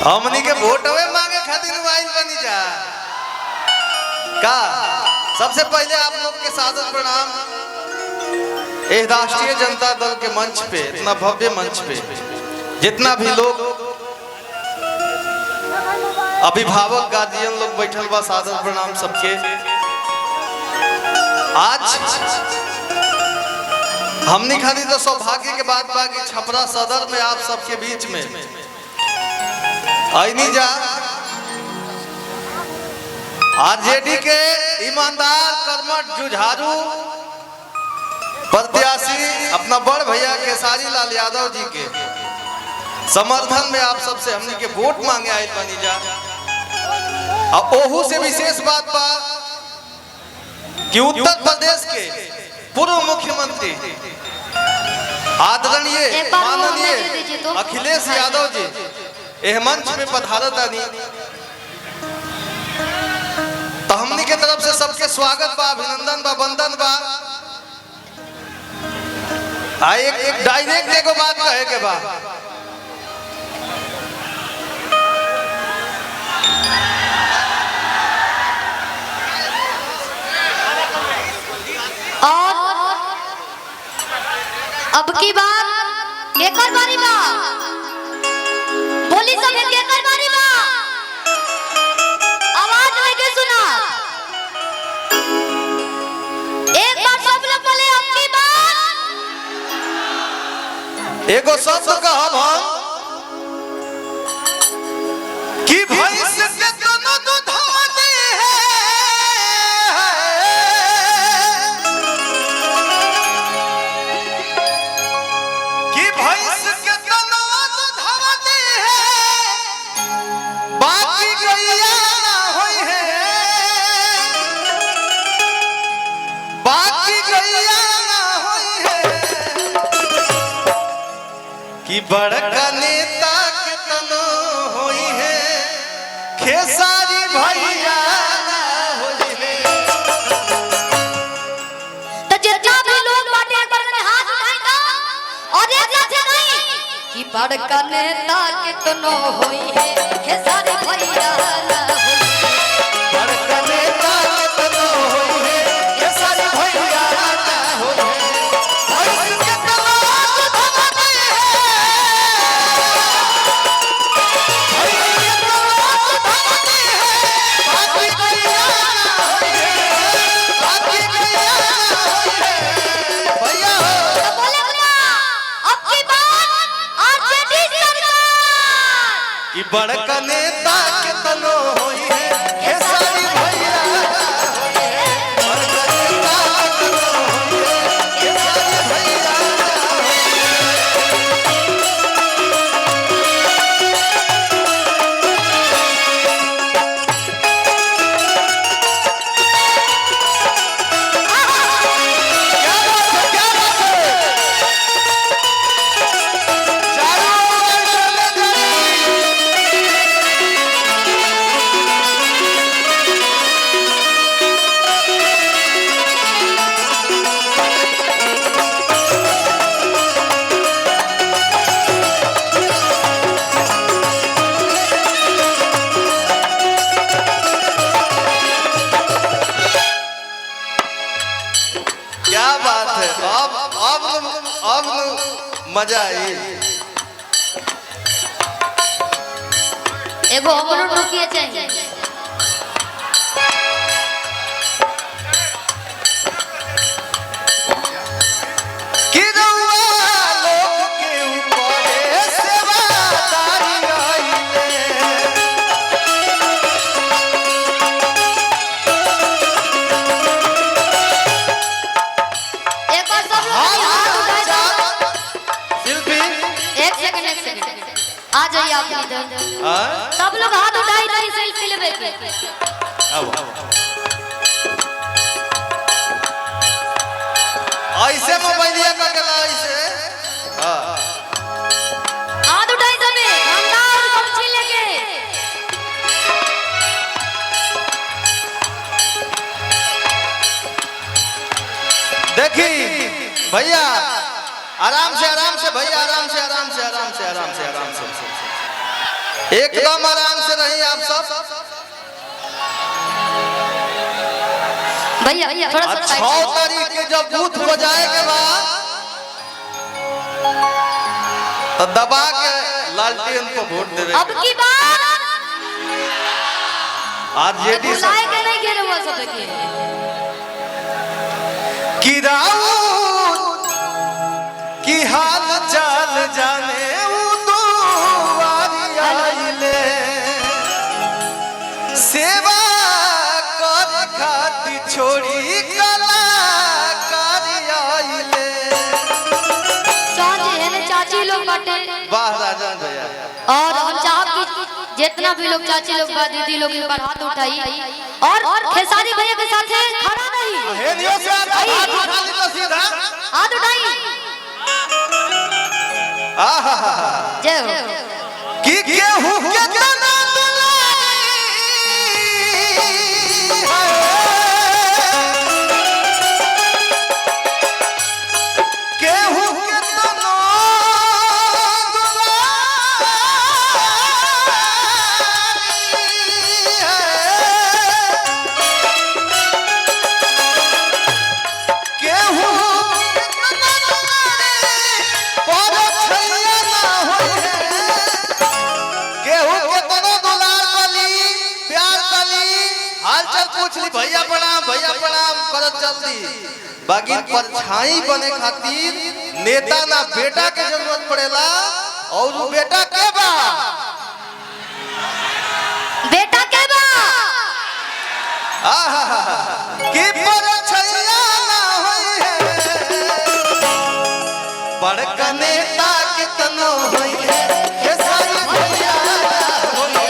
हमनी के वोट हवे मांगे खातिर मोबाइल बनी जा का। सबसे पहले आप लोग के सादर प्रणाम। इस राष्ट्रीय जनता दल के मंच पे, इतना भव्य मंच पे जितना भी लोग अभिभावक गार्जियन लोग बैठल बा, सादर प्रणाम सबके। आज हमनी खातिर तो सौभाग्य के बात बा कि छपरा सदर में आप सबके बीच में आईनी जा आरजेडी के ईमानदार कर्मठ जुझारू प्रत्याशी अपना बड़ भैया केसारी लाल यादव जी के समर्थन में आप सबसे हमने के वोट मांगे आए बनी जा। और ओहू से विशेष बात बा कि उत्तर प्रदेश के पूर्व मुख्यमंत्री आदरणीय माननीय अखिलेश यादव जी एह मंच में पधारत आनी, तो हमनी के तरफ से सबके स्वागत बा, अभिनंदन बा, वंदन बा। एक डायरेक्ट एगो बात कहे के बा। और अब की बात केकर बारी बा, बोली सब केकर बारी बा, आवाज में के सुना। एक बार सब लोग बोले अब की बात। एगो शब्द कहब हम कि भैंस के दोनों दूधवा दे है, कि भैंस के दोनों दूधवा दे है, बाकी गैया ना होई है, बाकी गैया ना होई है, कि बड़का नेता के तनो होई है, खेसारी भैया ना होई है। तो जितना भी लोग बाटे एक बार में हाथ उठाएगा और एक लाथे नहीं कि बड़का नेता कितनो होई है, खेसारी भैया ना होई है। बड़का नेता के तनो होई है, खेसारी भैया ना होई है। भैंस के तनो दूधवा दे है, भैंस के तनो दूधवा दे है, बाकी गैया ना होई है, बाकी गैया ना होई है। भैया हो तो बोले भैया अब की बात आरजेडी सरकार कि बड़का नेता के तनो होई है, खेसारी भैया ना होई है। बड़का नेता के तनो होई है, खेसारी भैया ना होई है। क्या बात है, क्या बात है। चारों ओर चले जाइए। क्या बात है। अब मजा आई। एगो हमरो रुकिए चाहिए। कि रउआ लोग के ऊपरे सेवादारी आइले। एक बार सब लोग हाथ उठाए दो। शिल्पी एक सेकंड आ जाइए आप इधर। सब लोग हाथ उठाए तो सेल्फी लेबे के। ऐसे मोबाइलिया का गला ऐसे। हाथ उठाए सबे झंडा और गमछी लेके। देखी भैया आराम से भैया, आराम से। एकदम आराम से रहिए आप सब। भैया थोड़ा सा 6 तारीख के जब बूथ बजाए के बाद तो दबा के लालटेन को वोट देवे। अब की बार आरजेडी बुलाए के नहीं गिरे वो सब देखिए की राउत की हाल चाल जाने दुआरी आइले सेवा कर खाती छोड़ी कलाकारी आइले। चाची है चाची लोग बाटे। वाह राजा भैया। और हम चाहब कि जितना भी लोग चाची लोग बा दीदी लोग एक बार हाथ उठाई और खेसारी भैया के साथ खड़ा नहीं हेलियो से हाथ उठा ली तो सीधा हाथ उठाई। आहा जय हो। कि केहू के तना दुलाई केहू के तना भैया प्रणाम करत जल्दी बाकी परछाई बने खातिर नेता ना बेटा के जरूरत पड़ेला और वो बेटा के बा कि परछाइया ना होई है बड़का नेता के तनो होई है खेसारी भैया होई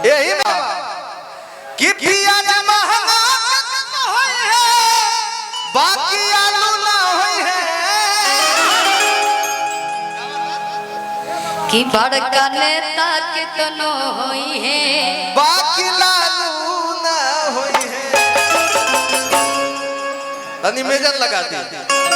यही कि पियाज महंगा होई है बाकी आलू ना होई है कि बड़का नेता कितनो होई है बाकी लालू ना होई है। तनी मेजर लगा दी।